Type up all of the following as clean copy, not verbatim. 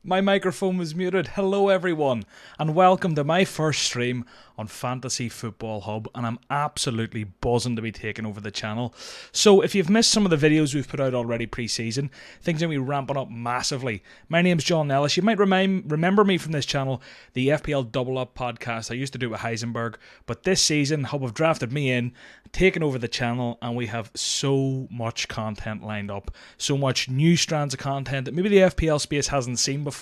My microphone was muted. Hello, everyone, and welcome to my first stream on Fantasy Football Hub. And I'm absolutely buzzing to be taking over the channel. So, if you've missed some of the videos we've put out already pre-season, things are going to be ramping up massively. My name's John Ellis. You might remember me from this channel, the FPL Double Up podcast. I used to do it with Heisenberg, but this season, Hub have drafted me in, taken over the channel, and we have so much content lined up, so much new strands of content that maybe the FPL space hasn't seen before.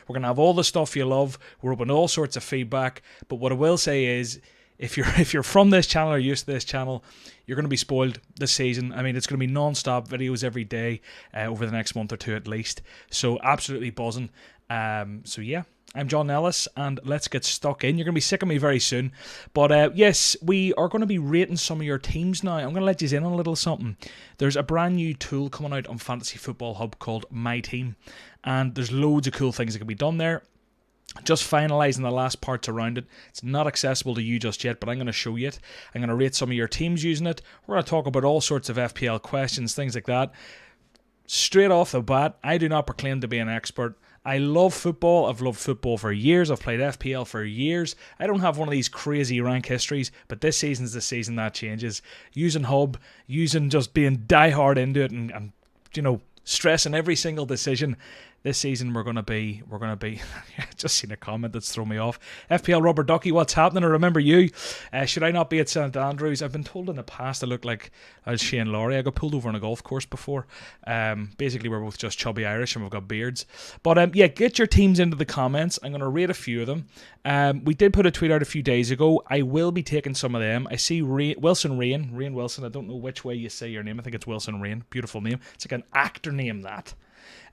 We're going to have all the stuff you love. We're open to all sorts of feedback, but what I will say is, if you're from this channel or used to this channel, you're going to be spoiled this season. I mean, it's going to be non-stop videos every day over the next month or two at least, so absolutely buzzing. So yeah, I'm John Ellis, and let's get stuck in. You're going to be sick of me very soon. But yes, we are going to be rating some of your teams now. I'm going to let you in on a little something. There's a brand new tool coming out on Fantasy Football Hub called My Team, and there's loads of cool things that can be done there. Just finalising the last parts around it. It's not accessible to you just yet, but I'm going to show you it. I'm going to rate some of your teams using it. We're going to talk about all sorts of FPL questions, things like that. Straight off the bat, I do not proclaim to be an expert. I love football. I've loved football for years. I've played FPL for years. I don't have one of these crazy rank histories, but this season's the season that changes. Using Hub, using just being diehard into it and you know, stressing every single decision. This season we're gonna be just seen a comment that's thrown me off. FPL Rubber Ducky, what's happening? I remember you. Should I not be at St Andrews? I've been told in the past I look like Shane Laurie. I got pulled over on a golf course before. Basically we're both just chubby Irish and we've got beards. But yeah, get your teams into the comments. I'm gonna rate a few of them. We did put a tweet out a few days ago. I will be taking some of them. I see Wilson Rain Wilson. I don't know which way you say your name. I think it's Wilson Rain. Beautiful name. It's like an actor name, that.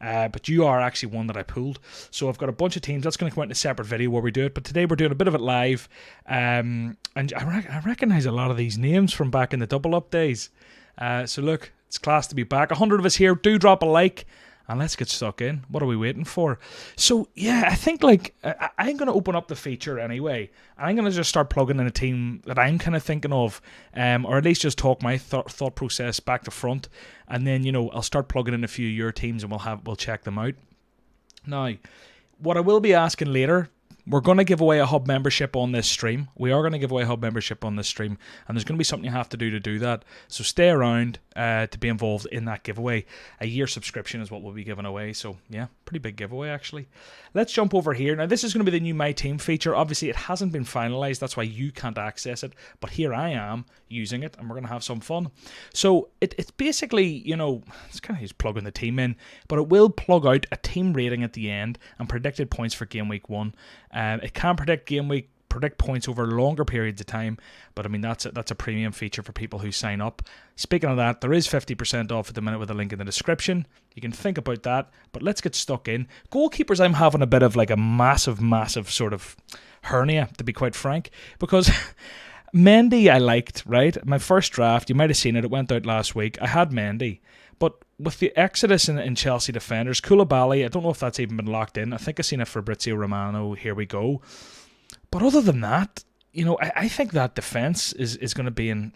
But you are actually one that I pulled. So I've got a bunch of teams. That's going to come out in a separate video where we do it. But today we're doing a bit of it live. And I recognise a lot of these names from back in the double up days. So look, it's class to be back. 100 of us here. Do drop a like. And let's get stuck in. What are we waiting for? So, yeah, I think, I'm going to open up the feature anyway. I'm going to just start plugging in a team that I'm kind of thinking of, or at least just talk my thought process back to front. And then, you know, I'll start plugging in a few of your teams and we'll check them out. Now, what I will be asking later, we're going to give away a Hub membership on this stream. We are going to give away a Hub membership on this stream, and there's going to be something you have to do that. So stay around to be involved in that giveaway. A year subscription is what we'll be giving away. So yeah, pretty big giveaway actually. Let's jump over here. Now this is going to be the new My Team feature. Obviously it hasn't been finalized. That's why you can't access it. But here I am using it, and we're going to have some fun. So it's basically, you know, it's kind of just plugging the team in, but it will plug out a team rating at the end and predicted points for game week 1. It can predict points over longer periods of time, but I mean that's a premium feature for people who sign up. Speaking of that, there is 50% off at the minute with a link in the description. You can think about that, but let's get stuck in. Goalkeepers, I'm having a bit of like a massive sort of hernia, to be quite frank, because Mendy I liked, right? My first draft, you might have seen it, it went out last week. I had Mendy, but with the exodus in Chelsea defenders, Koulibaly, I don't know if that's even been locked in. I think I've seen a Fabrizio Romano, here we go. But other than that, you know, I think that defence is going to be in...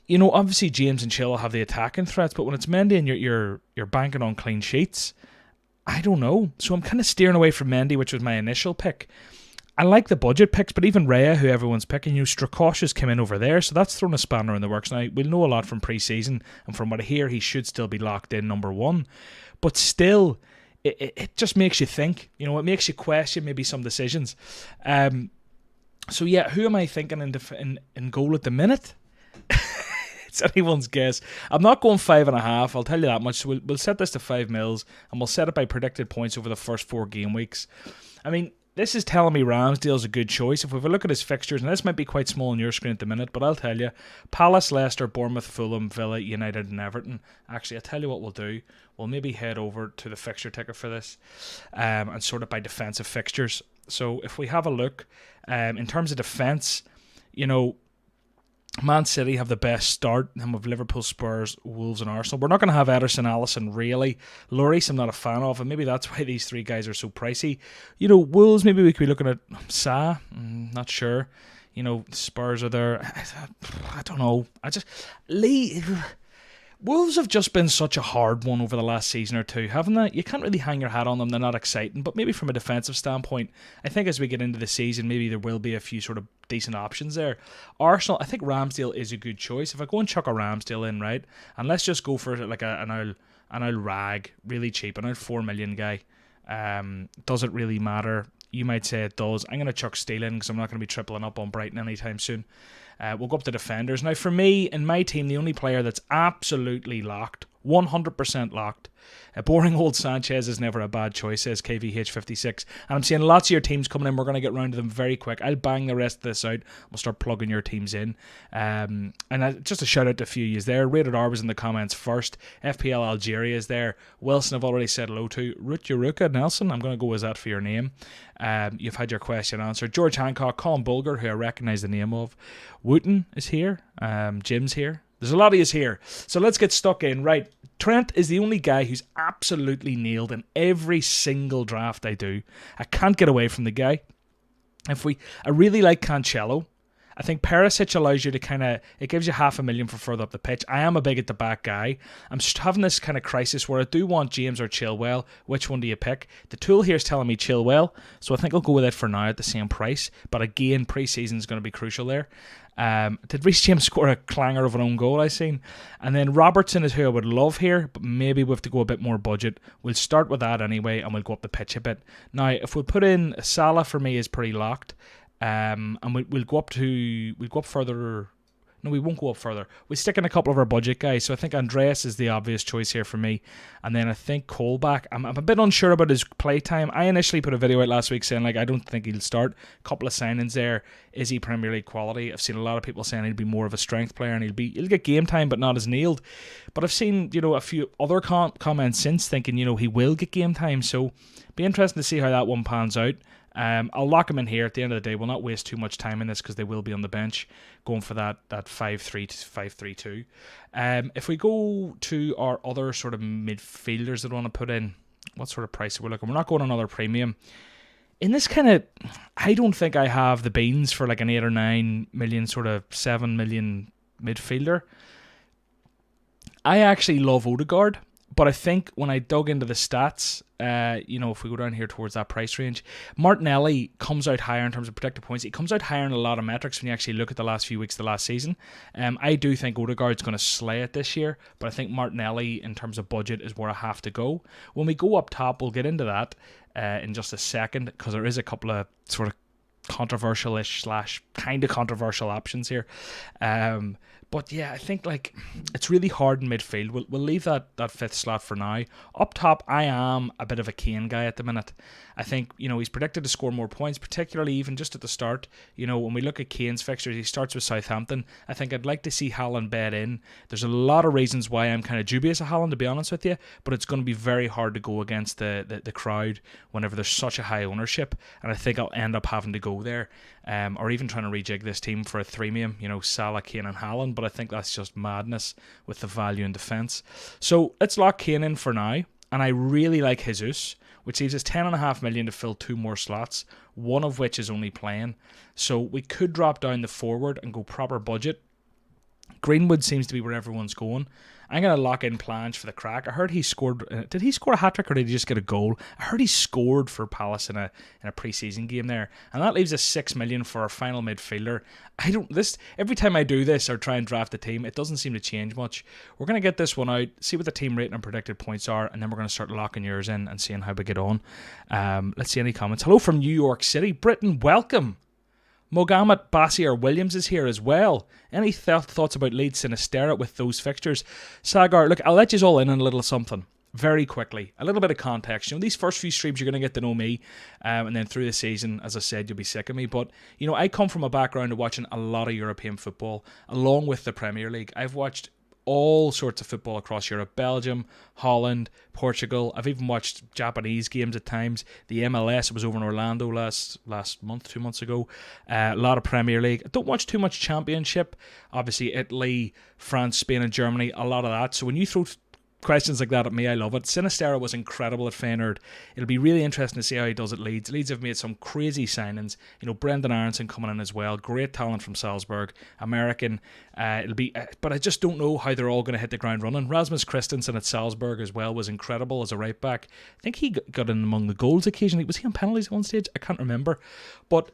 You know, obviously James and Chilwell have the attacking threats, but when it's Mendy and you're banking on clean sheets, I don't know. So I'm kind of steering away from Mendy, which was my initial pick. I like the budget picks, but even Raya, who everyone's picking, Strakosha's came in over there, so that's thrown a spanner in the works. Now, we'll know a lot from pre-season, and from what I hear, he should still be locked in number 1. But still, it just makes you think. You know, it makes you question maybe some decisions. So yeah, who am I thinking in goal at the minute? It's anyone's guess. I'm not going 5.5, I'll tell you that much. So we'll set this to 5 mils, and we'll set it by predicted points over the first 4 game weeks. I mean, this is telling me Ramsdale's a good choice. If we have a look at his fixtures, and this might be quite small on your screen at the minute, but I'll tell you, Palace, Leicester, Bournemouth, Fulham, Villa, United and Everton. Actually, I'll tell you what we'll do. We'll maybe head over to the fixture ticker for this and sort it by defensive fixtures. So if we have a look, in terms of defence, you know, Man City have the best start, and with Liverpool, Spurs, Wolves and Arsenal. We're not going to have Ederson, Alisson, really. Lloris I'm not a fan of, and maybe that's why these 3 guys are so pricey. You know, Wolves, maybe we could be looking at Sa, not sure. You know, Spurs are there. I don't know. Wolves have just been such a hard one over the last season or two, haven't they? You can't really hang your hat on them. They're not exciting, but maybe from a defensive standpoint, I think as we get into the season, maybe there will be a few sort of decent options there. Arsenal, I think Ramsdale is a good choice. If I go and chuck a Ramsdale in, right, and let's just go for like an old rag, really cheap, an old 4 million guy. Does it really matter? You might say it does. I'm going to chuck Steele in because I'm not going to be tripling up on Brighton anytime soon. We'll go up to defenders. Now, for me, in my team, the only player that's absolutely locked, 100% locked, boring old Sanchez is never a bad choice, says KVH56. And I'm seeing lots of your teams coming in. We're going to get round to them very quick. I'll bang the rest of this out. We'll start plugging your teams in. And just a shout out to a few of you there. Rated R was in the comments first. FPL Algeria is there. Wilson I've already said hello to. Root Yuruka Nelson, I'm going to go as that for your name. You've had your question answered. George Hancock, Colin Bulger, who I recognise the name of. Wooten is here. Jim's here. There's a lot of us here. So let's get stuck in. Right. Trent is the only guy who's absolutely nailed in every single draft I do. I can't get away from the guy. I really like Cancelo. I think Perisic allows you to it gives you $500,000 for further up the pitch. I am a big at the back guy. I'm just having this kind of crisis where I do want James or Chilwell. Which one do you pick? The tool here is telling me Chilwell, so I think I'll go with it for now at the same price. But again, pre-season is going to be crucial there. Did Reece James score a clanger of an own goal, I seen? And then Robertson is who I would love here, but maybe we have to go a bit more budget. We'll start with that anyway, and we'll go up the pitch a bit. Now, if we put in Salah, for me is pretty locked. And we'll go up further. No, we won't go up further. We stick in a couple of our budget guys. So I think Andreas is the obvious choice here for me. And then I think Colback. I'm a bit unsure about his play time. I initially put a video out last week saying I don't think he'll start. A couple of signings there. Is he Premier League quality? I've seen a lot of people saying he'll be more of a strength player and he'll get game time but not as nailed. But I've seen a few other comments since thinking he will get game time. So be interesting to see how that one pans out. I'll lock him in here at the end of the day. We'll not waste too much time in this because they will be on the bench going for that 5-3 to 5-3-2. If we go to our other sort of midfielders that I want to put in, what sort of price are we looking? We're not going another premium. In this I don't think I have the beans for like an 8 or 9 million, sort of 7 million midfielder. I actually love Odegaard. But I think when I dug into the stats, if we go down here towards that price range, Martinelli comes out higher in terms of predicted points. He comes out higher in a lot of metrics when you actually look at the last few weeks of the last season. I do think Odegaard's going to slay it this year, but I think Martinelli, in terms of budget, is where I have to go. When we go up top, we'll get into that in just a second, because there is a couple of sort of controversial-ish / kind of controversial options here. But yeah, I think it's really hard in midfield. We'll leave that fifth slot for now. Up top, I am a bit of a Kane guy at the minute. I think he's predicted to score more points, particularly even just at the start. When we look at Kane's fixtures, he starts with Southampton. I think I'd like to see Haaland bed in. There's a lot of reasons why I'm kind of dubious of Haaland, to be honest with you, but it's going to be very hard to go against the crowd whenever there's such a high ownership, and I think I'll end up having to go there, or even trying to rejig this team for a threemium, Salah, Kane and Haaland, but I think that's just madness with the value in defence. So let's lock Kane in for now, and I really like Jesus, which leaves us 10.5 million to fill 2 more slots, one of which is only playing. So we could drop down the forward and go proper budget. Greenwood seems to be where everyone's going. I'm going to lock in Plange for the crack. I heard he scored. Did he score a hat-trick or did he just get a goal? I heard he scored for Palace in a pre-season game there. And that leaves us 6 million for our final midfielder. Every time I do this or try and draft the team, it doesn't seem to change much. We're going to get this one out, see what the team rating and predicted points are, and then we're going to start locking yours in and seeing how we get on. Let's see any comments. Hello from New York City. Britain, welcome. Mogamed Bassier Williams is here as well. Any thoughts about Leeds Sinisterra with those fixtures? Sagar, look, I'll let you all in on a little something very quickly. A little bit of context. These first few streams you're going to get to know me, and then through the season, as I said, you'll be sick of me. But, I come from a background of watching a lot of European football, along with the Premier League. I've watched all sorts of football across Europe. Belgium, Holland, Portugal. I've even watched Japanese games at times. The MLS, I was over in Orlando last month, 2 months ago. A lot of Premier League. I don't watch too much Championship. Obviously, Italy, France, Spain and Germany, a lot of that. So when you throw questions like that at me, I love it. Sinistera was incredible at Feyenoord. It'll be really interesting to see how he does at Leeds. Leeds have made some crazy signings. Brendan Aronson coming in as well. Great talent from Salzburg. American. But I just don't know how they're all going to hit the ground running. Rasmus Christensen at Salzburg as well was incredible as a right back. I think he got in among the goals occasionally. Was he on penalties at one stage? I can't remember. But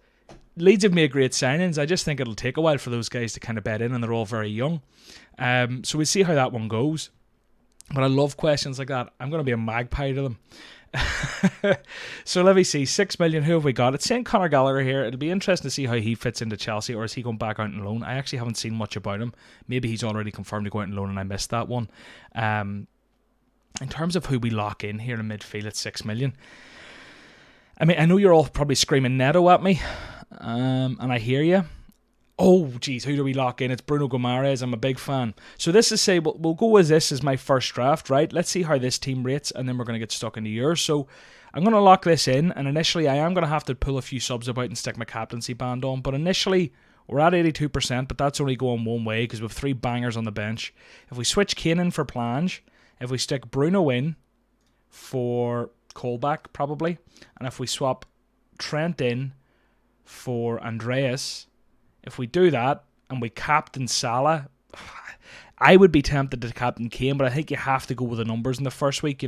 Leeds have made great signings. I just think it'll take a while for those guys to kind of bed in, and they're all very young. So we'll see how that one goes. But I love questions like that. I'm going to be a magpie to them. So let me see. 6 million. Who have we got? It's saying Conor Gallagher here. It'll be interesting to see how he fits into Chelsea, or is he going back out on loan? I actually haven't seen much about him. Maybe he's already confirmed to go out on loan and I missed that one. In terms of who we lock in here in midfield at 6 million, I mean, I know you're all probably screaming Neto at me, and I hear you. Oh, geez, who do we lock in? It's Bruno Guimaraes. I'm a big fan. So this is we'll go with this as my first draft, right? Let's see how this team rates, and then we're going to get stuck into yours. So I'm going to lock this in, and initially I am going to have to pull a few subs about and stick my captaincy band on. But initially, we're at 82%, but that's only going one way because we have 3 bangers on the bench. If we switch Kane in for Plange, if we stick Bruno in for Colback, probably, and if we swap Trent in for Andreas, if we do that and we captain Salah, I would be tempted to captain Kane, but I think you have to go with the numbers in the first week.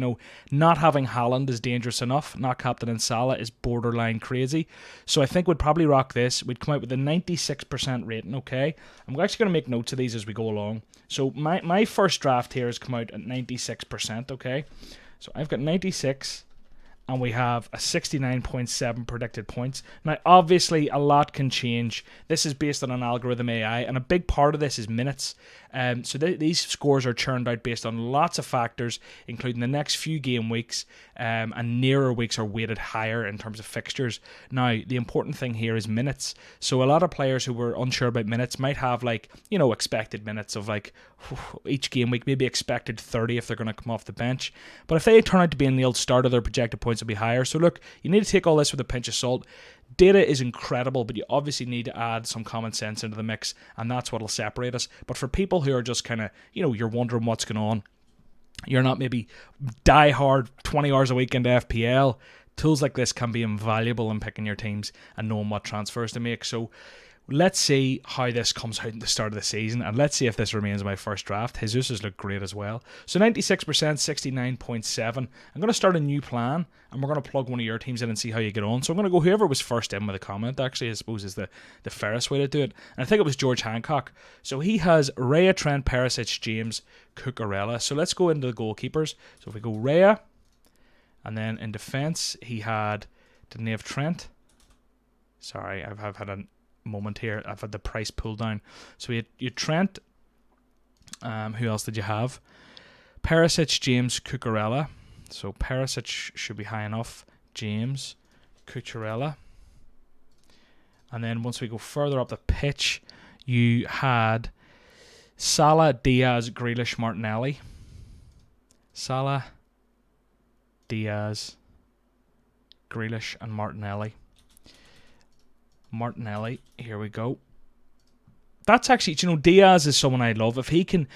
Not having Haaland is dangerous enough. Not captaining Salah is borderline crazy. So I think we'd probably rock this. We'd come out with a 96% rating, okay? I'm actually going to make notes of these as we go along. So my first draft here has come out at 96%, okay? So I've got 96, and we have a 69.7 predicted points. Now, obviously, a lot can change. This is based on an algorithm AI, and a big part of this is minutes. So these scores are churned out based on lots of factors, including the next few game weeks, and nearer weeks are weighted higher in terms of fixtures. Now, the important thing here is minutes. So a lot of players who were unsure about minutes might have expected minutes of each game week, maybe expected 30 if they're going to come off the bench. But if they turn out to be in the old starter, their projected points will be higher. So look, you need to take all this with a pinch of salt. Data is incredible, but you obviously need to add some common sense into the mix, and that's what will separate us. But for people who are just kind of, you're wondering what's going on, you're not maybe die hard 20 hours a week into FPL, tools like this can be invaluable in picking your teams and knowing what transfers to make. So let's see how this comes out at the start of the season, and let's see if this remains my first draft. Jesus has looked great as well. So 96%, 69.7. I'm going to start a new plan, and we're going to plug one of your teams in and see how you get on. So I'm going to go whoever was first in with a comment, actually, I suppose is the fairest way to do it. And I think it was George Hancock. So he has Raya, Trent, Perisic, James, Cucurella. So let's go into the goalkeepers. So if we go Raya, and then in defence, he had, didn't he have Trent? Sorry, I've had a moment here. I've had the price pulled down. So you had Trent. Who else did you have? Perisic, James, Cucurella. So Perisic should be high enough. James, Cucurella. And then once we go further up the pitch, you had Salah, Diaz, Grealish, Martinelli. Salah, Diaz, Grealish, and Martinelli. Here we go. That's actually, Diaz is someone I love. If he can,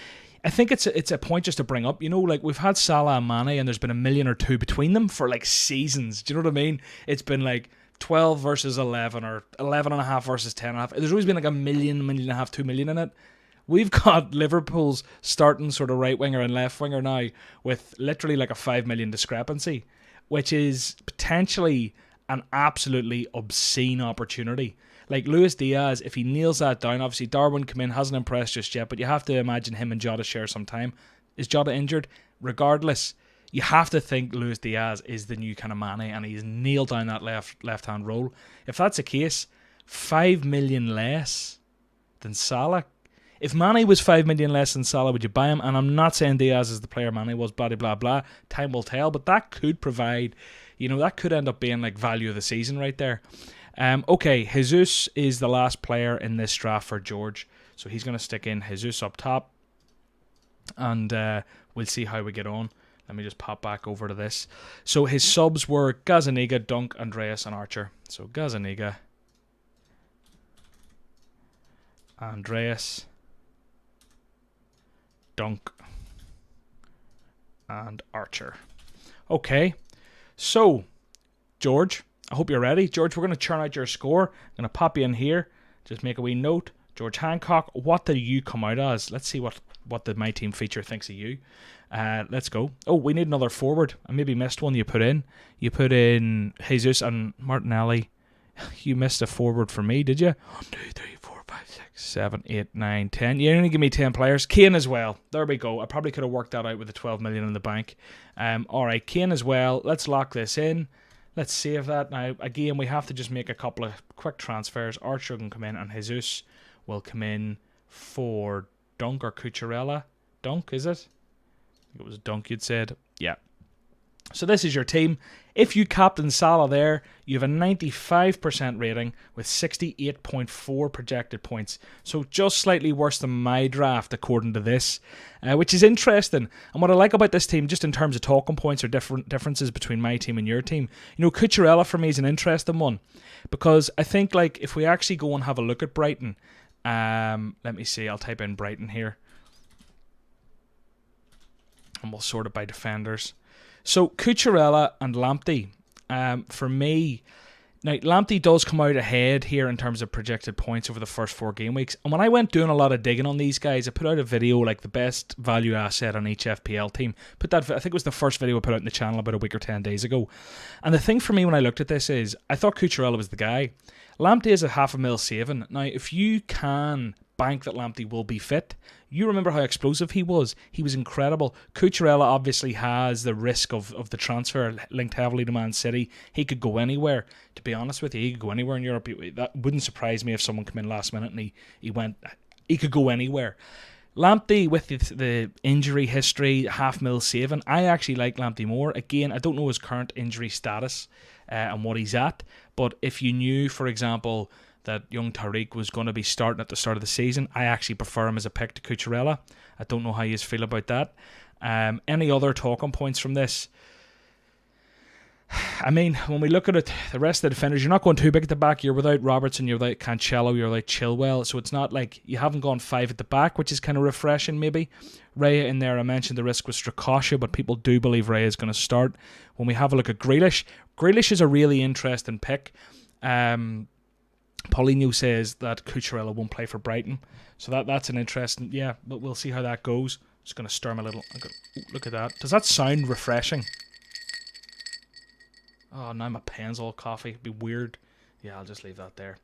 I think it's a point just to bring up. We've had Salah and Mane, and there's been a million or two between them for seasons. Do you know what I mean? It's been 12 versus 11, or 11.5 versus 10.5. There's always been a million and a half, 2 million in it. We've got Liverpool's starting sort of right winger and left winger now with literally a 5 million discrepancy, which is potentially an absolutely obscene opportunity. Luis Diaz, if he nails that down, obviously Darwin come in, hasn't impressed just yet, but you have to imagine him and Jota share some time. Is Jota injured? Regardless, you have to think Luis Diaz is the new kind of Mane, and he's nailed down that left-hand role. If that's the case, 5 million less than Salah. If Mane was 5 million less than Salah, would you buy him? And I'm not saying Diaz is the player Mane was, blah, blah, blah. Time will tell, but that could provide, that could end up being value of the season right there. Okay, Jesus is the last player in this draft for George. So he's going to stick in Jesus up top. And we'll see how we get on. Let me just pop back over to this. So his subs were Gazzaniga, Dunk, Andreas, and Archer. So Gazzaniga, Andreas, Dunk, and Archer. Okay, so George, I hope you're ready. George, we're going to churn out your score. I'm going to pop you in here. Just make a wee note. George Hancock, what do you come out as? Let's see what the My Team feature thinks of you. Let's go. Oh, we need another forward. I maybe missed one you put in. You put in Jesus and Martinelli. You missed a forward for me, did you? 1, 2, 3, 4, 5, 6, 7, 8, 9, 10. You only give me 10 players. Kane as well. There we go. I probably could have worked that out with the 12 million in the bank. Alright, Kane as well. Let's lock this in. Let's save that. Now, again, we have to just make a couple of quick transfers. Archer can come in and Jesus will come in for Dunk or Cucurella. Dunk, is it? I think it was Dunk you'd said. Yeah. So this is your team. If you captain Salah there, you have a 95% rating with 68.4 projected points. So just slightly worse than my draft according to this, which is interesting. And what I like about this team, just in terms of talking points or differences between my team and your team, Cucurella for me is an interesting one. Because I think like if we actually go and have a look at Brighton, let me see, I'll type in Brighton here. And we'll sort it by defenders. So Cucurella and Lamptey, for me, now Lamptey does come out ahead here in terms of projected points over the first 4 game weeks. And when I went doing a lot of digging on these guys, I put out a video like the best value asset on each FPL team. I think it was the first video I put out in the channel about a week or 10 days ago. And the thing for me when I looked at this is, I thought Cucurella was the guy. Lamptey is a $500,000 saving. Now, if you can bank that Lamptey will be fit, you remember how explosive he was. He was incredible. Cucurella obviously has the risk of the transfer linked heavily to Man City. He could go anywhere. To be honest with you, he could go anywhere in Europe. That wouldn't surprise me if someone came in last minute and he could go anywhere. Lamptey, with the injury history, $500,000 saving, I actually like Lamptey more. Again, I don't know his current injury status and what he's at, but if you knew, for example, that young Tariq was going to be starting at the start of the season, I actually prefer him as a pick to Cucurella. I don't know how you feel about that. Any other talking points from this? I mean, when we look at it, the rest of the defenders, you're not going too big at the back. You're without Robertson, you're without Cancelo, you're without Chilwell. So it's not like you haven't gone 5 at the back, which is kind of refreshing maybe. Raya in there, I mentioned the risk was Strakosha, but people do believe Raya is going to start. When we have a look at Grealish is a really interesting pick. Paulinho says that Cucurella won't play for Brighton. So that's an interesting, yeah, but we'll see how that goes. Just going to stir my little, look at that. Does that sound refreshing? Oh, now my pen's all coffee. It'd be weird. Yeah, I'll just leave that there.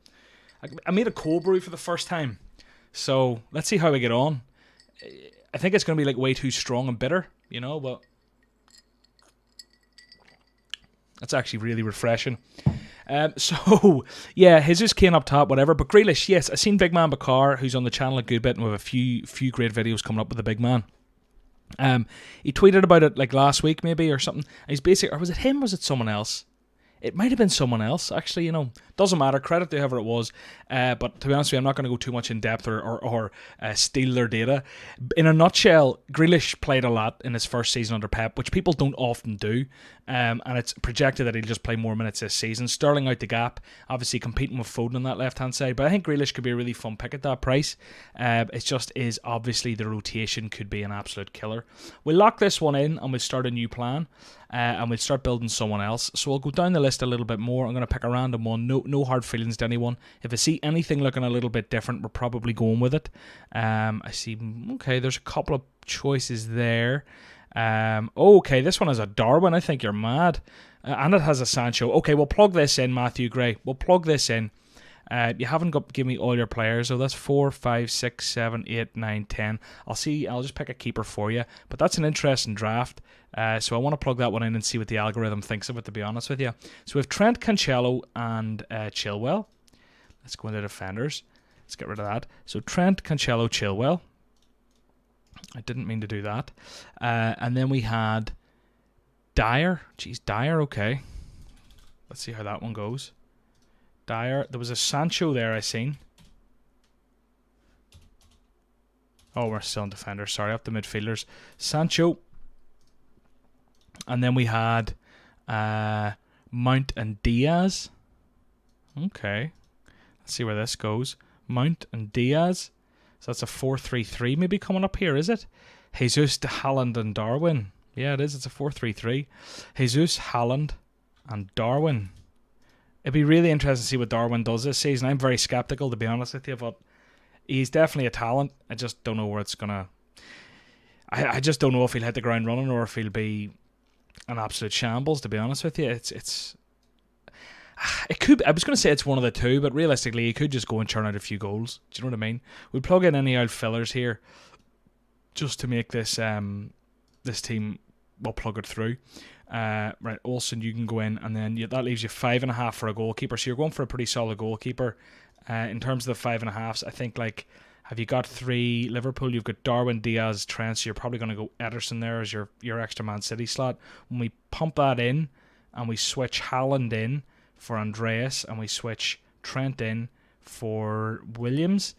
I made a cold brew for the first time. So let's see how we get on. I think it's going to be like way too strong and bitter, but that's actually really refreshing. So, yeah, Jesus Kane up top, whatever. But Grealish, yes, I've seen Big Man Bakar, who's on the channel a good bit, and we have a few great videos coming up with the big man. He tweeted about it like last week maybe or something. And he's basically, or was it him, or was it someone else? It might have been someone else, actually, Doesn't matter, credit to whoever it was. But to be honest with you, I'm not going to go too much in depth or steal their data. In a nutshell, Grealish played a lot in his first season under Pep, which people don't often do. And it's projected that he'll just play more minutes this season. Sterling out the gap, obviously competing with Foden on that left-hand side. But I think Grealish could be a really fun pick at that price. It just is, obviously, the rotation could be an absolute killer. We'll lock this one in and we'll start a new plan. And we'll start building someone else. So I'll go down the list a little bit more. I'm going to pick a random one. No hard feelings to anyone. If I see anything looking a little bit different, we're probably going with it. I see, okay, there's a couple of choices there. Okay, this one has a Darwin. I think you're mad. And it has a Sancho. Okay, we'll plug this in, Matthew Gray. We'll plug this in. You haven't given me all your players, so that's 4, 5, 6, 7, 8, 9, 10. I'll just pick a keeper for you. But that's an interesting draft. So I want to plug that one in and see what the algorithm thinks of it, to be honest with you. So we have Trent, Cancelo, and Chilwell. Let's go into defenders. Let's get rid of that. So Trent, Cancelo, Chilwell. I didn't mean to do that. And then we had Dyer. Jeez, Dyer, okay. Let's see how that one goes. Dyer. There was a Sancho there I seen. Oh, we're still in defenders. Sorry, up the midfielders. Sancho. And then we had Mount and Diaz. Okay. Let's see where this goes. Mount and Diaz. So that's a 4-3-3 maybe coming up here, is it? Jesus, Haaland and Darwin. Yeah, it is. It's a 4-3-3. Jesus, Haaland, and Darwin. It'd be really interesting to see what Darwin does this season. I'm very skeptical, to be honest with you, but he's definitely a talent. I just don't know where it's gonna. I just don't know if he'll hit the ground running or if he'll be an absolute shambles. To be honest with you, it could. I was going to say it's one of the two, but realistically, he could just go and churn out a few goals. Do you know what I mean? We'll plug in any old fillers here, just to make this this team. We'll plug it through. Right, Olsen, you can go in, and then that leaves you 5.5 for a goalkeeper. So you're going for a pretty solid goalkeeper. In terms of the 5.5s, I think have you got 3 Liverpool? You've got Darwin, Diaz, Trent. So you're probably going to go Ederson there as your extra Man City slot. When we pump that in, and we switch Haaland in for Andreas, and we switch Trent in for Williams,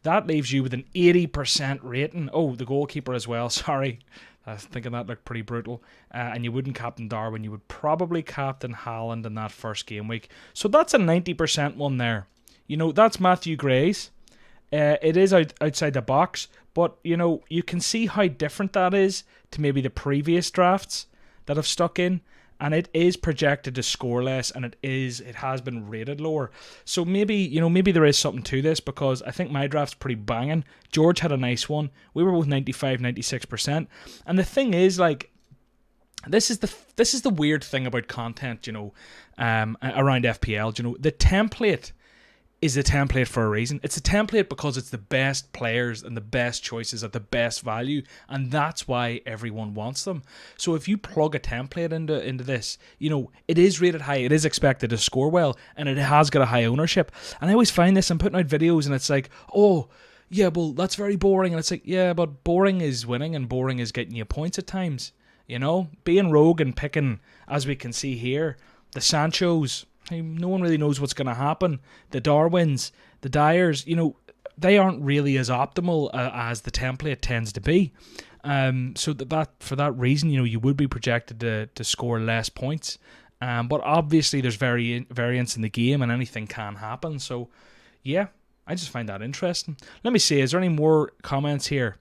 that leaves you with an 80% rating. Oh, the goalkeeper as well. Sorry. I was thinking that looked pretty brutal. And you wouldn't captain Darwin. You would probably captain Haaland in that first game week. So that's a 90% one there. That's Matthew Gray's. It is outside the box. But, you can see how different that is to maybe the previous drafts that have stuck in. And it is projected to score less, and it has been rated lower. So maybe there is something to this, because I think my draft's pretty banging. George had a nice one. We were both 95, 96%. And the thing is, this is the weird thing about content, around FPL. The template is the template for a reason. It's a template because it's the best players and the best choices at the best value, and that's why everyone wants them. So if you plug a template into this, it is rated high, it is expected to score well, and it has got a high ownership. And I always find this, I'm putting out videos and it's like, oh, yeah, well, that's very boring. And it's like, yeah, but boring is winning and boring is getting you points at times. Being rogue and picking, as we can see here, the Sanchos, no one really knows what's going to happen. The Darwins, the Dyers, they aren't really as optimal as the template tends to be. So that for that reason, you would be projected to score less points. But obviously there's variance in the game and anything can happen. So, yeah, I just find that interesting. Let me see, is there any more comments here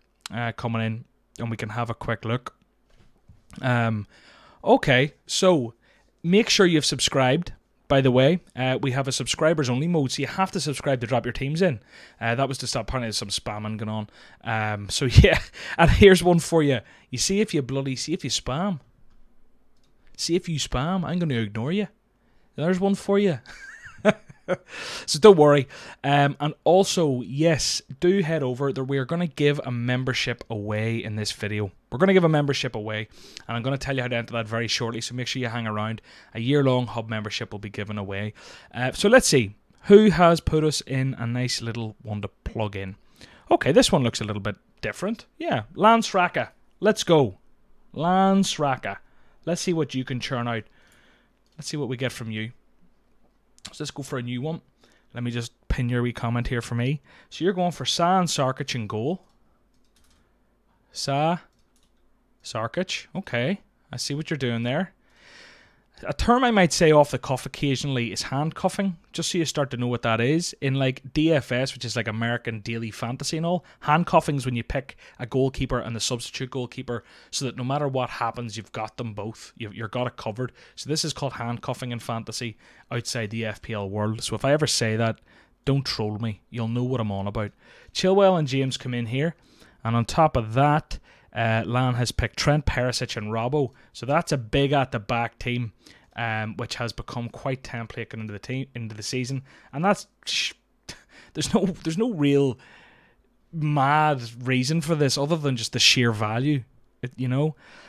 coming in? And we can have a quick look. Okay, so make sure you've subscribed. By the way, we have a subscribers only mode, so you have to subscribe to drop your teams in. That was to stop apparently some spamming going on. So yeah, and here's one for you. You see if you spam. See if you spam, I'm going to ignore you. There's one for you. So don't worry. And also, yes, do head over. We're going to give a membership away in this video. We're going to give a membership away, and I'm going to tell you how to enter that very shortly, so make sure you hang around. A year-long hub membership will be given away. So let's see. Who has put us in a nice little one to plug in? Okay, this one looks a little bit different. Yeah, Lance Raka. Let's go. Lance Raka. Let's see what you can churn out. Let's see what we get from you. So let's go for a new one. Let me just pin your wee comment here for me. So you're going for Sa and Sarkic in goal. Sa, Sarkic. Okay, I see what you're doing there. A term I might say off the cuff occasionally is handcuffing, just so you start to know what that is. In DFS, which is American Daily Fantasy and all, handcuffing is when you pick a goalkeeper and the substitute goalkeeper so that no matter what happens, you've got them both. You've got it covered. So this is called handcuffing in fantasy outside the FPL world. So if I ever say that, don't troll me. You'll know what I'm on about. Chilwell and James come in here. And on top of that, Lan has picked Trent, Perisic and Robbo. So that's a big at-the-back team, which has become quite template going into the season. And that's there's no real mad reason for this other than just the sheer value.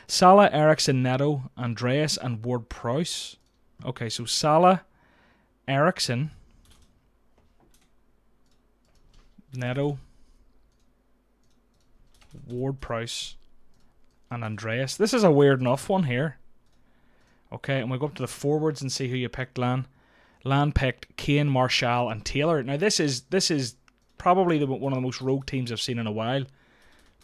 Salah, Eriksen, Neto, Andreas and Ward-Prowse. Okay, so Salah, Eriksen, Neto, Ward-Prowse and Andreas. This is a weird enough one here. Okay, and we'll go up to the forwards and see who you picked, Lan. Lan picked Kane, Martial and Taylor. Now this is probably one of the most rogue teams I've seen in a while.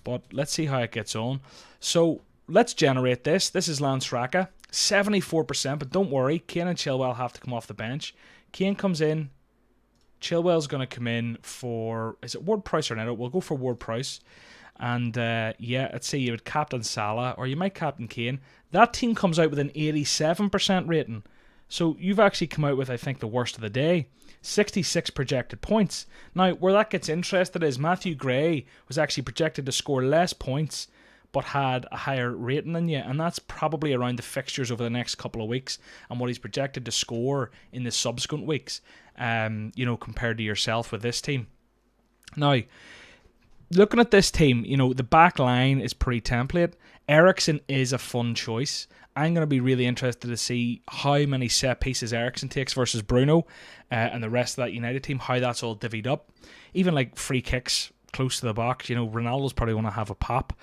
But let's see how it gets on. So let's generate this. This is Lance Raka. 74%, but don't worry. Kane and Chilwell have to come off the bench. Kane comes in. Chilwell's going to come in for... Is it Ward-Prowse or Neto? We'll go for Ward-Prowse. And let's say you would captain Salah or you might captain Kane. That team comes out with an 87% rating. So you've actually come out with, I think, the worst of the day. 66 projected points. Now, where that gets interested is Matthew Gray was actually projected to score less points but had a higher rating than you, and that's probably around the fixtures over the next couple of weeks and what he's projected to score in the subsequent weeks, compared to yourself with this team. Now, looking at this team, the back line is pretty template. Eriksen is a fun choice. I'm going to be really interested to see how many set pieces Eriksen takes versus Bruno and the rest of that United team, how that's all divvied up. Even like free kicks close to the box, Ronaldo's probably going to have a pop.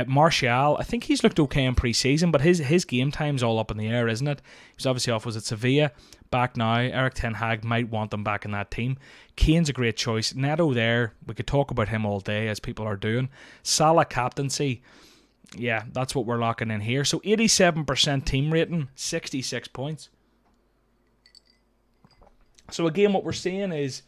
Martial, I think he's looked okay in pre-season, but his game time's all up in the air, isn't it? He's obviously off, was at Sevilla, back now. Erik ten Hag might want them back in that team. Kane's a great choice. Neto there, we could talk about him all day, as people are doing. Salah captaincy, yeah, that's what we're locking in here. So 87% team rating, 66 points. So again, what we're seeing is,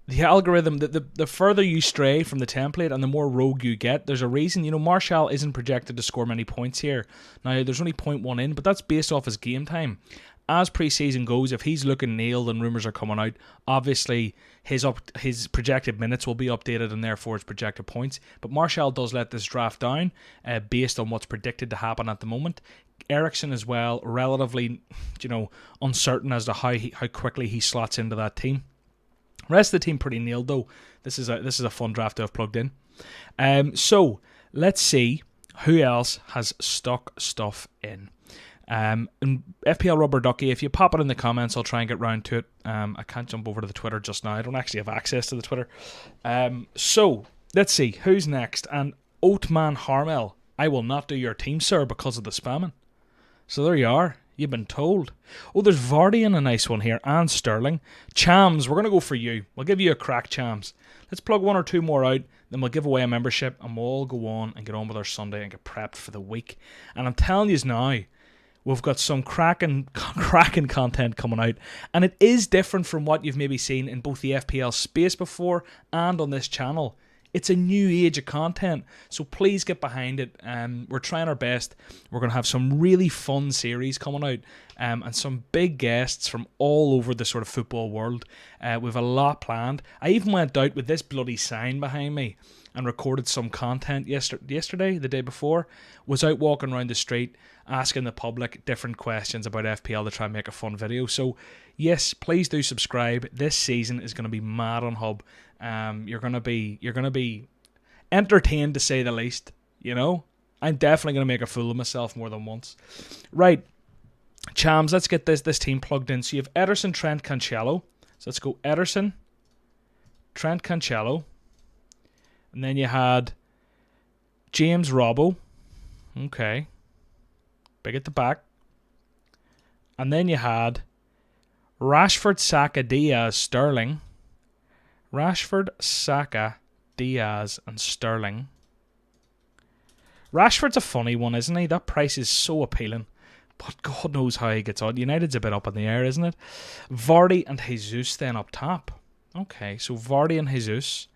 the algorithm, the further you stray from the template and the more rogue you get, there's a reason. Martial isn't projected to score many points here. Now, there's only 0.1 in, but that's based off his game time. As pre-season goes, if he's looking nailed and rumours are coming out, obviously his projected minutes will be updated and therefore his projected points. But Martial does let this draft down based on what's predicted to happen at the moment. Eriksen as well, relatively, uncertain as to how quickly he slots into that team. Rest of the team pretty nailed though. This is a fun draft to have plugged in. So let's see who else has stuck stuff in. And FPL Rubber Ducky, if you pop it in the comments, I'll try and get round to it. I can't jump over to the Twitter just now. I don't actually have access to the Twitter. So let's see who's next. And Oatman Harmel, I will not do your team, sir, because of the spamming. So there you are. You've been told. Oh, there's Vardy in a nice one here, and Sterling. Chams, we're going to go for you. We'll give you a crack, Chams. Let's plug one or two more out, then we'll give away a membership, and we'll all go on and get on with our Sunday and get prepped for the week. And I'm telling you now, we've got some cracking content coming out, and it is different from what you've maybe seen in both the FPL space before and on this channel. It's a new age of content, so please get behind it. We're trying our best. We're going to have some really fun series coming out and some big guests from all over the sort of football world. We've a lot planned. I even went out with this bloody sign behind me and recorded some content yesterday, the day before. Was out walking around the street asking the public different questions about FPL to try and make a fun video. So yes, please do subscribe. This season is going to be mad on Hub. You're gonna be entertained, to say the least. I'm definitely gonna make a fool of myself more than once. Right, Chams, let's get this team plugged in. So you have Ederson, Trent, Cancelo. So let's go Ederson, Trent, Cancelo, and then you had James, Robbo. Okay, big at the back, and then you had Rashford, Saka, Diaz, Sterling. Rashford, Saka, Diaz, and Sterling. Rashford's a funny one, isn't he? That price is so appealing. But God knows how he gets on. United's a bit up in the air, isn't it? Vardy and Jesus then up top. Okay, so Vardy and Jesus,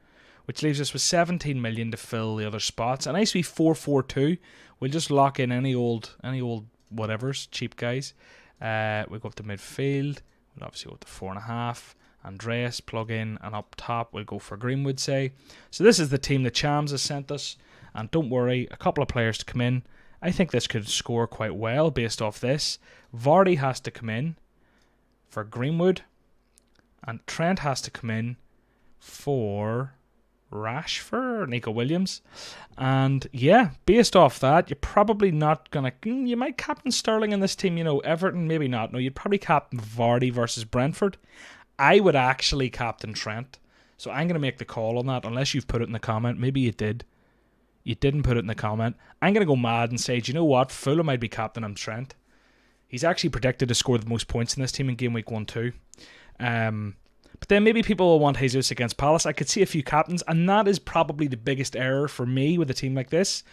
which leaves us with 17 million to fill the other spots. A nice wee 4-4-2. We'll just lock in any old whatevers, cheap guys. We'll go up to midfield. We'll obviously go up to 4.5. Andreas, plug in, and up top we'll go for Greenwood, say. So this is the team that Chams has sent us, and don't worry, a couple of players to come in. I think this could score quite well based off this. Vardy has to come in for Greenwood, and Trent has to come in for Rashford, Nico Williams. And yeah, based off that, you're probably not going to... You might captain Sterling in this team, Everton, maybe not. No, you'd probably captain Vardy versus Brentford. I would actually captain Trent. So I'm going to make the call on that, unless you've put it in the comment. Maybe you did. You didn't put it in the comment. I'm going to go mad and say, do you know what? Fulham might be captain on Trent. He's actually predicted to score the most points in this team in game week 1-2. But then maybe people will want Jesus against Palace. I could see a few captains, and that is probably the biggest error for me with a team like this.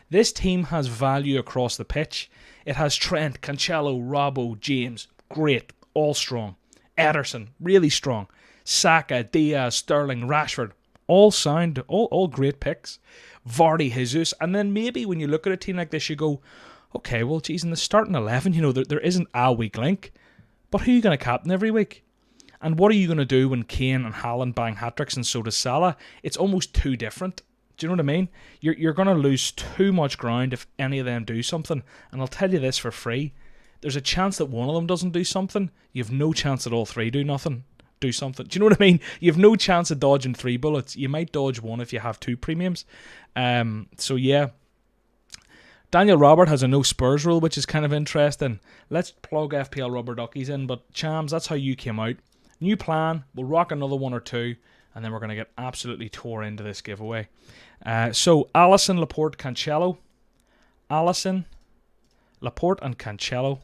This team has value across the pitch. It has Trent, Cancelo, Robbo, James. Great. All strong. Ederson, really strong. Saka, Diaz, Sterling, Rashford, All sound, all great picks. Vardy, Jesus. And then maybe when you look at a team like this, you go, okay, well, geez, in the starting 11, there isn't a weak link. But who are you going to captain every week? And what are you going to do when Kane and Haaland bang hat-tricks and so does Salah? It's almost too different. Do you know what I mean? You're going to lose too much ground if any of them do something. And I'll tell you this for free. There's a chance that one of them doesn't do something. You have no chance that all three do something. Do you know what I mean? You have no chance of dodging 3 bullets. You might dodge one if you have 2 premiums. So yeah. Daniel Robert has a no Spurs rule, which is kind of interesting. Let's plug FPL rubber duckies in. But Chams, that's how you came out. New plan. We'll rock another 1 or 2. And then we're going to get absolutely tore into this giveaway. So Alisson, Laporte, Cancelo. Alisson, Laporte and Cancelo.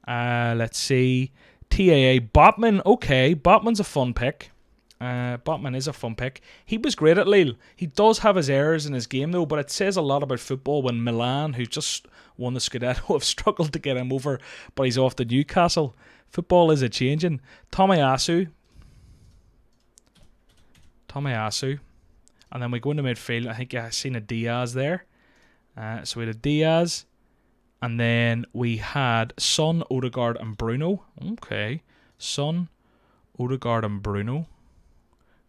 Let's see. TAA, Botman. Okay, Botman's a fun pick. Botman is a fun pick. He was great at Lille. He does have his errors in his game though, but it says a lot about football when Milan, who just won the Scudetto, have struggled to get him over, but he's off to Newcastle. Football is a-changing. Tomiyasu. And then we go into midfield. I think I've seen a Diaz there. So we had a Diaz. And then we had Son, Odegaard and Bruno. Okay. Son, Odegaard and Bruno.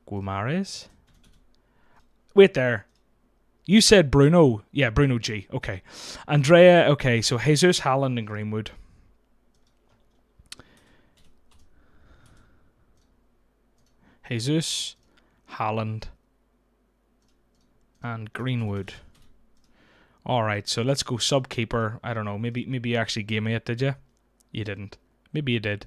Guimaraes. Wait there. You said Bruno. Yeah, Bruno G. Okay. Andrea. Okay, so Jesus, Haaland and Greenwood. Jesus, Haaland and Greenwood. Alright, so let's go sub-keeper. I don't know, maybe you actually gave me it, did you? You didn't. Maybe you did.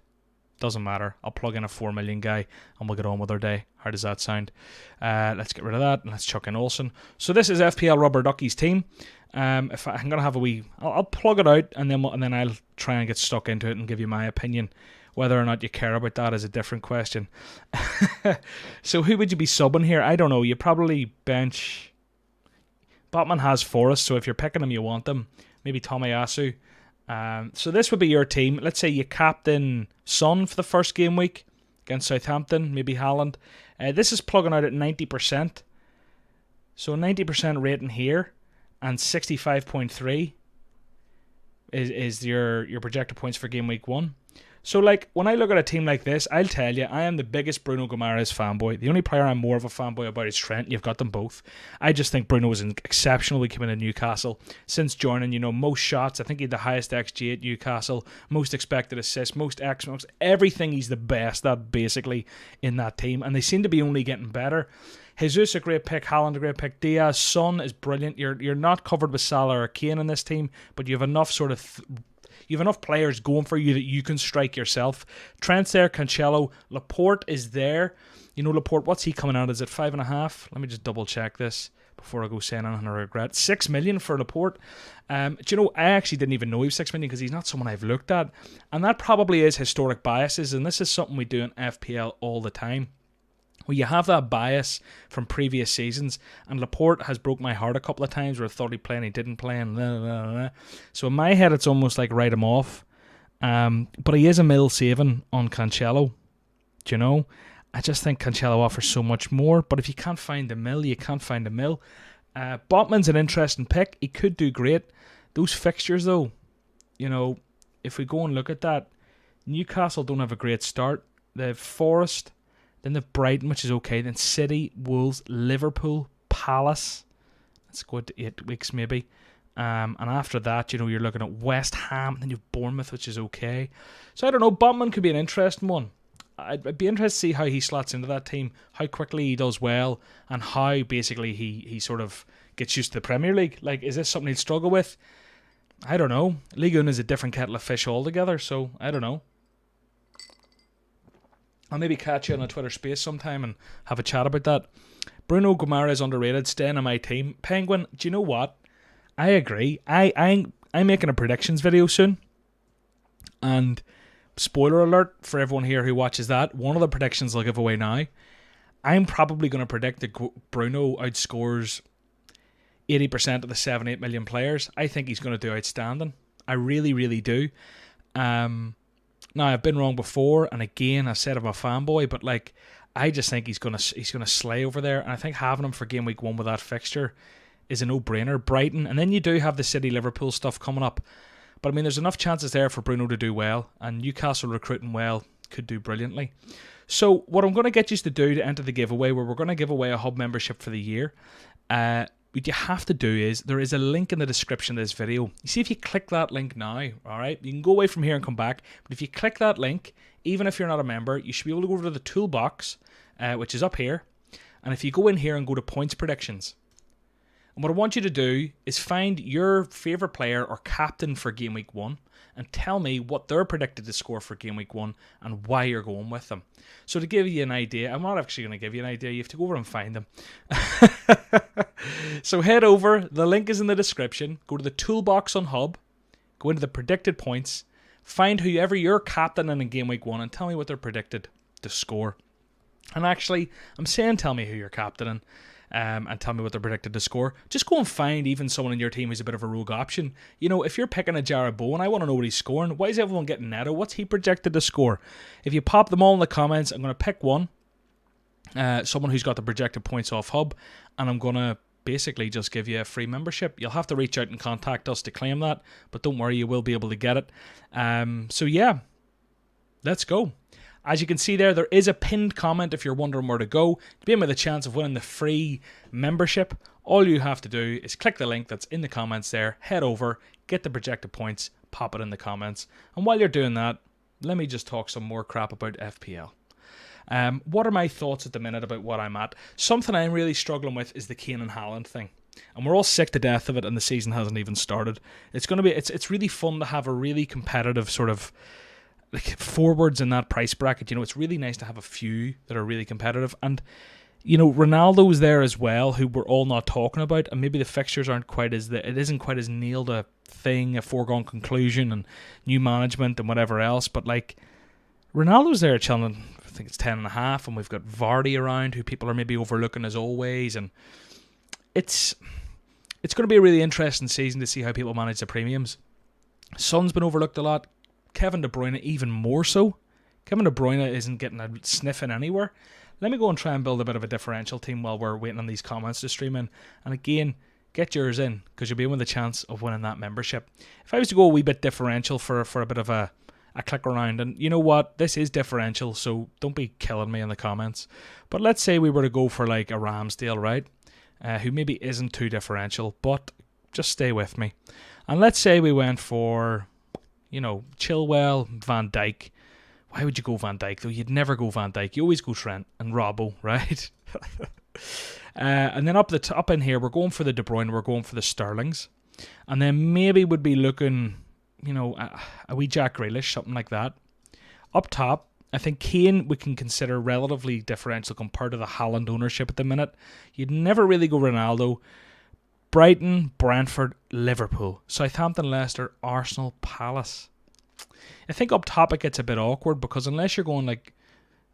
Doesn't matter. I'll plug in a 4 million guy and we'll get on with our day. How does that sound? Let's get rid of that and let's chuck in Olsen. So this is FPL Rubber Duckies team. If I'm going to have a wee... I'll plug it out and then I'll try and get stuck into it and give you my opinion. Whether or not you care about that is a different question. So who would you be subbing here? I don't know. You probably bench... Botman has Forest, so if you're picking him, you want them. Maybe Tomiyasu. So this would be your team. Let's say you captain Son for the first game week against Southampton, maybe Haaland. This is plugging out at 90%. So 90% rating here and 65.3 is your projected points for game week 1. So, like, when I look at a team like this, I'll tell you, I am the biggest Bruno Guimaraes fanboy. The only player I'm more of a fanboy about is Trent. You've got them both. I just think Bruno was exceptional when he came into Newcastle. Since joining, most shots. I think he had the highest XG at Newcastle. Most expected assists. Most everything. He's the best at, basically, in that team. And they seem to be only getting better. Jesus, a great pick. Haaland, a great pick. Diaz, Son is brilliant. You're not covered with Salah or Kane in this team, but you have enough sort of... You have enough players going for you that you can strike yourself. Trent's there, Cancelo. Laporte is there. Laporte, what's he coming out? Is it 5.5? Let me just double check this before I go saying anything I regret. 6 million for Laporte. I actually didn't even know he was 6 million because he's not someone I've looked at. And that probably is historic biases, and this is something we do in FPL all the time. Well, you have that bias from previous seasons, and Laporte has broke my heart a couple of times where I thought he played and he didn't play, and blah, blah, blah. So in my head, it's almost like write him off. But he is a mil saving on Cancelo. I just think Cancelo offers so much more. But if you can't find a mil, you can't find a mil. Botman's an interesting pick. He could do great. Those fixtures, though, if we go and look at that, Newcastle don't have a great start. They have Forest. Then they've Brighton, which is okay. Then City, Wolves, Liverpool, Palace. Let's go to 8 weeks maybe. And after that, you're looking at West Ham. Then you've Bournemouth, which is okay. So I don't know. Botman could be an interesting one. I'd be interested to see how he slots into that team, how quickly he does well, and how basically he sort of gets used to the Premier League. Like, is this something he'd struggle with? I don't know. Ligue 1 is a different kettle of fish altogether, so I don't know. I'll maybe catch you on a Twitter space sometime and have a chat about that. Bruno Guimaraes is underrated, staying on my team. Penguin, do you know what? I agree. I'm making a predictions video soon. And spoiler alert for everyone here who watches that, one of the predictions I'll give away now. I'm probably going to predict that Bruno outscores 80% of the 7-8 million players. I think he's going to do outstanding. I really, really do. Now, I've been wrong before, and again, I've said I'm a fanboy, but I just think he's gonna slay over there, and I think having him for game week 1 with that fixture is a no-brainer. Brighton, and then you do have the City Liverpool stuff coming up. But I mean, there's enough chances there for Bruno to do well, and Newcastle recruiting well could do brilliantly. So what I'm going to get you to do to enter the giveaway, where we're going to give away a hub membership for the year, what you have to do is, there is a link in the description of this video. You see, if you click that link now, alright, you can go away from here and come back, but if you click that link, even if you're not a member, you should be able to go over to the toolbox, which is up here, and if you go in here and go to points predictions, and what I want you to do is find your favourite player or captain for game week 1 and tell me what they're predicted to score for game week 1 and why you're going with them. So to give you an idea, I'm not actually going to give you an idea, you have to go over and find them. So head over, the link is in the description, go to the toolbox on Hub, go into the predicted points, find whoever you're captaining in game week 1 and tell me what they're predicted to score. And actually, I'm saying tell me who you're captaining. And tell me what they're predicted to score. Just go and find even someone in your team who's a bit of a rogue option. You know, if you're picking a Jarrod Bowen, I want to know what he's scoring. Why is everyone getting Neto? What's he projected to score? If you pop them all in the comments, I'm going to pick one. Someone who's got the projected points off Hub. And I'm going to basically just give you a free membership. You'll have to reach out and contact us to claim that. But don't worry, you will be able to get it. So yeah, let's go. As you can see there is a pinned comment if you're wondering where to go. To be in with a chance of winning the free membership, all you have to do is click the link that's in the comments there, head over, get the projected points, pop it in the comments. And while you're doing that, let me just talk some more crap about FPL. What are my thoughts at the minute about what I'm at? Something I'm really struggling with is the Kane and Haaland thing. And we're all sick to death of it, and the season hasn't even started. It's really fun to have a really competitive sort of like forwards in that price bracket. You know, it's really nice to have a few that are really competitive. And, you know, Ronaldo's there as well, who we're all not talking about. And maybe the fixtures aren't quite as, it isn't quite as nailed a thing, a foregone conclusion and new management and whatever else. But like, Ronaldo's there chilling, I think it's 10.5. And we've got Vardy around, who people are maybe overlooking as always. And it's going to be a really interesting season to see how people manage the premiums. Son's been overlooked a lot. Kevin De Bruyne even more so. Kevin De Bruyne isn't getting a sniff in anywhere. Let me go and try and build a bit of a differential team while we're waiting on these comments to stream in. And again, get yours in, because you'll be in with a chance of winning that membership. If I was to go a wee bit differential for a bit of a click around, and you know what, this is differential, so don't be killing me in the comments. But let's say we were to go for like a Ramsdale, right? Who maybe isn't too differential, but just stay with me. And let's say we went for, you know, Chilwell, Van Dijk. Why would you go Van Dijk though? You'd never go Van Dijk. You always go Trent and Robbo, right? And then up in here, we're going for the De Bruyne, we're going for the Sterlings. And then maybe would be looking, you know, a wee Jack Grealish, something like that. Up top, I think Kane we can consider relatively differential compared to the Haaland ownership at the minute. You'd never really go Ronaldo. Brighton, Brentford, Liverpool, Southampton, Leicester, Arsenal, Palace. I think up top it gets a bit awkward, because unless you're going like,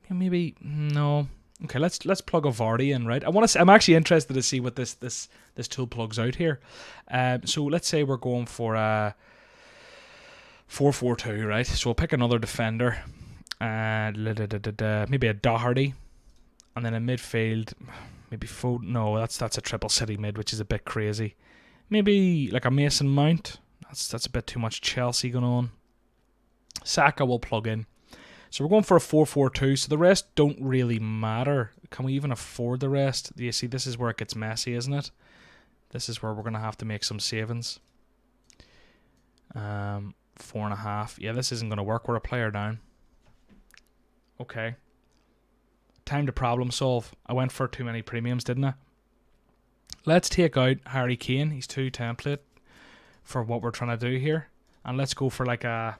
maybe no. Okay, let's plug a Vardy in, right? I'm actually interested to see what this tool plugs out here. So let's say we're going for a 4-4-2, right? So we'll pick another defender, maybe a Doherty, and then in midfield. Maybe Foden. No, that's a triple city mid, which is a bit crazy. Maybe like a Mason Mount. That's a bit too much Chelsea going on. Saka will plug in. So we're going for a 4-4-2. So the rest don't really matter. Can we even afford the rest? You see, this is where it gets messy, isn't it? This is where we're going to have to make some savings. 4.5. Yeah, this isn't going to work. We're a player down. Okay. Time to problem solve. I went for too many premiums, didn't I? Let's take out Harry Kane. He's too template for what we're trying to do here. And let's go for like an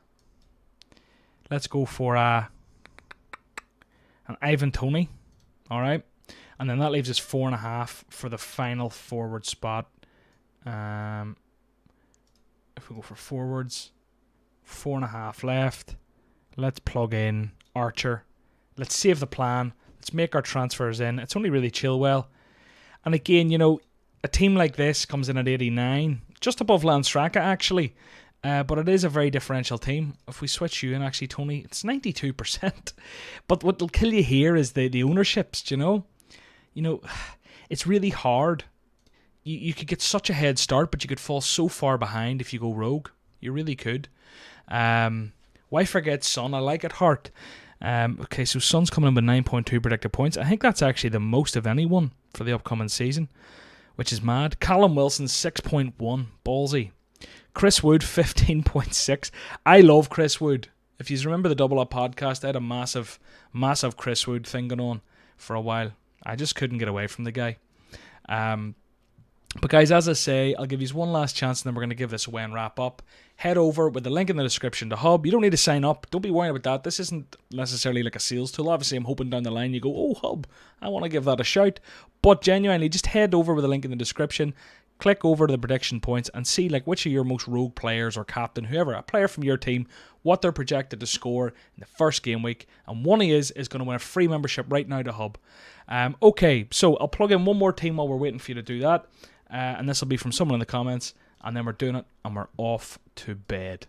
Ivan Toney. Alright. And then that leaves us 4.5 for the final forward spot. If we go for forwards, 4.5 left. Let's plug in Archer. Let's save the plan. Let's make our transfers in. It's only really Chilwell. And again, you know, a team like this comes in at 89, just above Lanstraka actually. But it is a very differential team. If we switch you in, actually, Tony, it's 92%. But what will kill you here is the ownerships, you know? You know, it's really hard. You could get such a head start, but you could fall so far behind if you go rogue. You really could. Why forget Son? I like it, Hart. Okay, so Son's coming in with 9.2 predicted points. I think that's actually the most of anyone for the upcoming season, which is mad. Callum Wilson, 6.1. Ballsy. Chris Wood, 15.6. I love Chris Wood. If you remember the Double Up podcast, I had a massive Chris Wood thing going on for a while. I just couldn't get away from the guy. But guys, as I say, I'll give you one last chance and then we're going to give this away and wrap up. Head over with the link in the description to Hub. You don't need to sign up. Don't be worried about that. This isn't necessarily like a sales tool. Obviously, I'm hoping down the line you go, oh, Hub, I want to give that a shout. But genuinely, just head over with the link in the description. Click over to the prediction points and see like which of your most rogue players or captain, whoever, a player from your team, what they're projected to score in the first game week. And one of you is going to win a free membership right now to Hub. Okay, so I'll plug in one more team while we're waiting for you to do that. And this will be from someone in the comments. And then we're doing it and we're off to bed.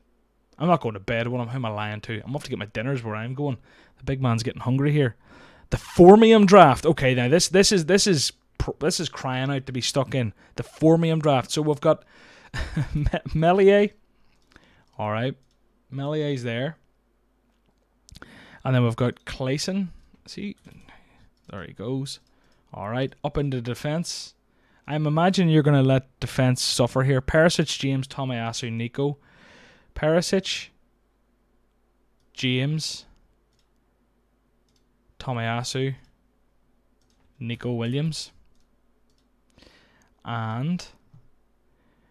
I'm not going to bed. Who am I lying to? I'm off to get my dinners where I'm going. The big man's getting hungry here. The Formium draft. Okay, now this is crying out to be stuck in. The Formium draft. So we've got Melier. All right. Melier's there. And then we've got Clayson. See? There he goes. All right. Up into defense. I'm imagining you're going to let defense suffer here. Perisic, James, Tomiyasu, Nico. Perisic, James, Tomiyasu, Nico Williams. And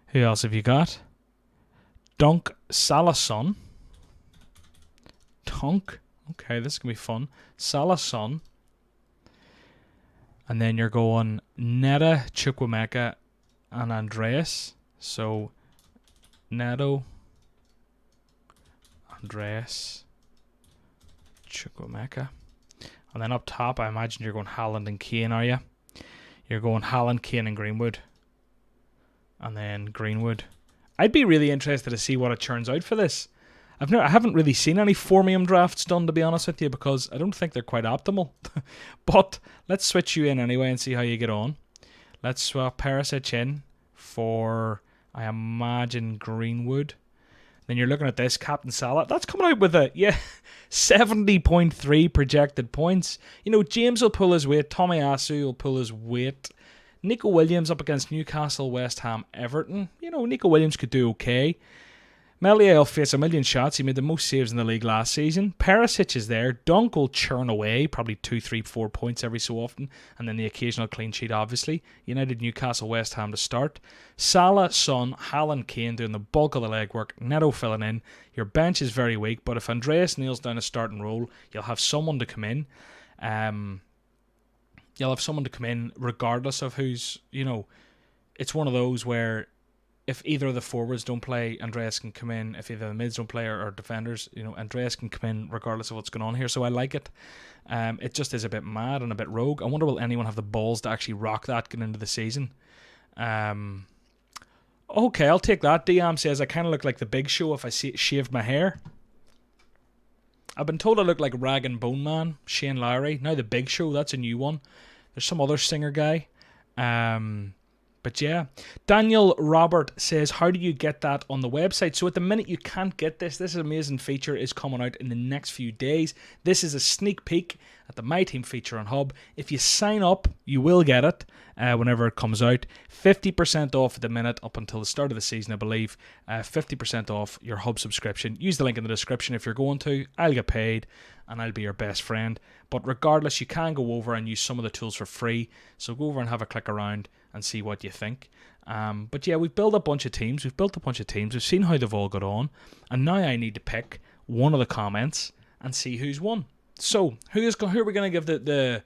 who else have you got? Dunk Salason. Dunk. Okay, this is going to be fun. Salason. And then you're going Neta, Chukwuemeka, and Andreas. So, Neto, Andreas, Chukwuemeka. And then up top, I imagine you're going Haaland and Kane, are you? You're going Haaland, Kane, and Greenwood. And then Greenwood. I'd be really interested to see what it turns out for this. I haven't really seen any Formium drafts done, to be honest with you, because I don't think they're quite optimal. But let's switch you in anyway and see how you get on. Let's swap Perisic in for, I imagine, Greenwood. Then you're looking at this, Captain Salah. That's coming out with 70.3 projected points. You know, James will pull his weight. Tomiyasu will pull his weight. Nico Williams up against Newcastle, West Ham, Everton. You know, Nico Williams could do okay. Melier will face a million shots. He made the most saves in the league last season. Perisic is there. Dunk will churn away probably 2, 3, 4 points every so often. And then the occasional clean sheet, obviously. United, Newcastle, West Ham to start. Salah, Son, Haaland, Kane doing the bulk of the legwork. Neto filling in. Your bench is very weak. But if Andreas nails down a starting role, you'll have someone to come in. You'll have someone to come in regardless of who's, you know, it's one of those where if either of the forwards don't play, Andreas can come in. If either of the mids don't play or defenders, you know, Andreas can come in regardless of what's going on here. So I like it. It just is a bit mad and a bit rogue. I wonder will anyone have the balls to actually rock that going into the season. Okay, I'll take that. Diam says I kind of look like the Big Show if I shaved my hair. I've been told I look like Rag and Bone Man, Shane Lowry. Now the Big Show, that's a new one. There's some other singer guy. But yeah, Daniel Robert says, how do you get that on the website? So at the minute you can't get this. This amazing feature is coming out in the next few days. This is a sneak peek at the My Team feature on Hub. If you sign up, you will get it whenever it comes out. 50% off at the minute up until the start of the season, I believe. 50% off your Hub subscription. Use the link in the description if you're going to. I'll get paid and I'll be your best friend. But regardless, you can go over and use some of the tools for free. So go over and have a click around and see what you think. But yeah, we've built a bunch of teams. We've seen how they've all got on. And now I need to pick one of the comments and see who's won. So, who are we going to give the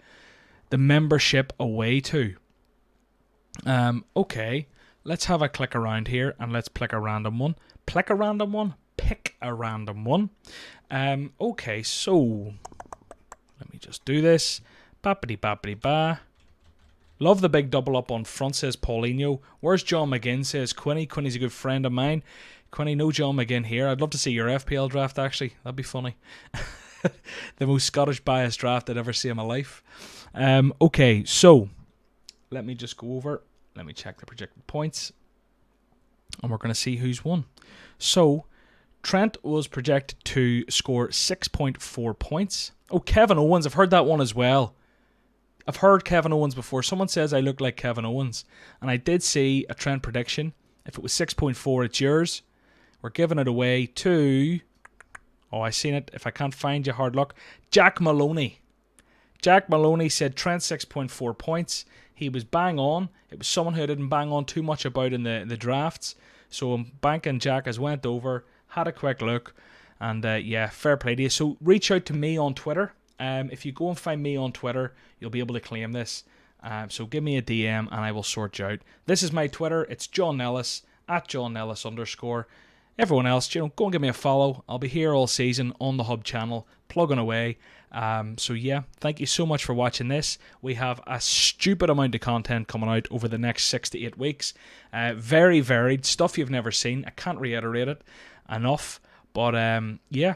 membership away to? Okay, let's have a click around here and let's pick a random one. Pick a random one. Okay, so let me just do this. Bappity-bappity-ba. Love the big double up on front, says Paulinho. Where's John McGinn, says Quinny. Quinny's a good friend of mine. Quinny, no John McGinn here. I'd love to see your FPL draft, actually. That'd be funny. The most Scottish biased draft I'd ever see in my life. Okay, so let me just go over. Let me check the projected points. And we're going to see who's won. So, Trent was projected to score 6.4 points. Oh, Kevin Owens. I've heard that one as well. I've heard Kevin Owens before. Someone says I look like Kevin Owens. And I did see a Trent prediction. If it was 6.4, it's yours. We're giving it away to... Oh, I seen it. If I can't find you, hard luck. Jack Maloney. Jack Maloney said Trent 6.4 points. He was bang on. It was someone who I didn't bang on too much about in the drafts. So I'm banking Jack has went over, had a quick look, and yeah, fair play to you. So reach out to me on Twitter. If you go and find me on Twitter, you'll be able to claim this. So give me a DM and I will sort you out. This is my Twitter. It's John Nellis, @JohnNellis_. Everyone else, go and give me a follow. I'll be here all season on the Hub channel, plugging away. So yeah, thank you so much for watching this. We have a stupid amount of content coming out over the next 6 to 8 weeks. Very varied stuff you've never seen. I can't reiterate it enough. But yeah,